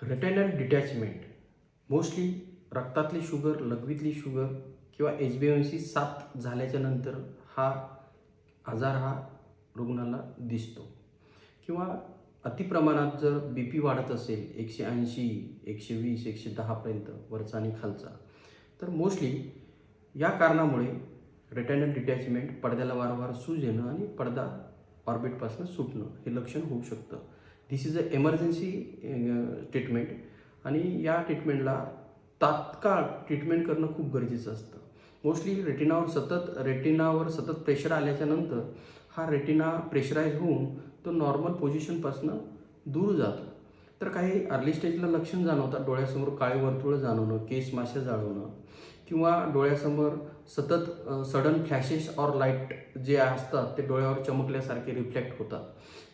Retinal detachment mostly रक्तातली sugar, लघवीतली sugar किंवा HbA1c 7 झाल्याच्या नंतर हा आजार रुग्णाला दिसतो किंवा अतिप्रमाणात जर BP वाढत असेल 180, 120, 110 पर्यंत वरचा आणि खालचा, तर मोस्टली या कारणामुळे रेटिनल डिटॅचमेंट, पडद्याला वारंवार सूज येणं आणि पडदा ऑर्बिटपासून सुटणं हे लक्षण होऊ शकतं. दिस इज अ एमर्जन्सी ट्रीटमेंट आणि या ट्रीटमेंटला तात्काळ ट्रीटमेंट करणं खूप गरजेचं असतं. मोस्टली रेटिनावर सतत प्रेशर आल्याच्या नंतर हा रेटिना प्रेशराईज होऊन तो नॉर्मल पोझिशनपासून दूर जातो. तर काही अर्ली स्टेजला लक्षण जाणवतात. डोळ्यासमोर काळे वर्तुळं जाणवणं, केस माशा जाणवणं किंवा डोळ्यासमोर सतत सडन फ्लॅशेस ऑर लाईट जे असतात ते डोळ्यावर चमकल्यासारखे रिफ्लेक्ट होतात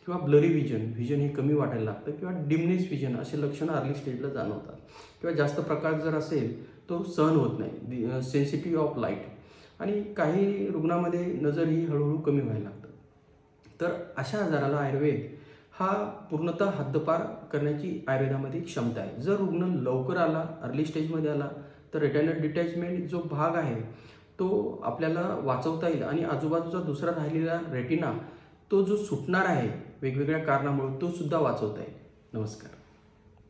किंवा ब्लरी व्हिजन हे कमी वाटायला लागतं किंवा डिमनेस व्हिजन असे लक्षणं अर्ली स्टेजला जाणवतात किंवा जास्त प्रकाश जर असेल तो सहन होत नाही, सेन्सिटिव्ह ऑफ लाईट, आणि काही रुग्णामध्ये नजर ही हळूहळू कमी व्हायला लागतं. तर अशा आजाराला आयुर्वेद हा पूर्णतः हद्दपार करण्याची आयुर्वेदामध्ये क्षमता आहे. जर रुग्ण लवकर आला, अर्ली स्टेजमध्ये आला, तर रेटिनल डिटॅचमेंट जो भाग आहे तो आपल्याला वाचवता येईल आणि आजूबाजूचा दुसरा राहिलेला रेटिना तो जो सुटणार आहे वेगवेगळ्या कारणामुळे तो सुद्धा वाचवता येईल. नमस्कार.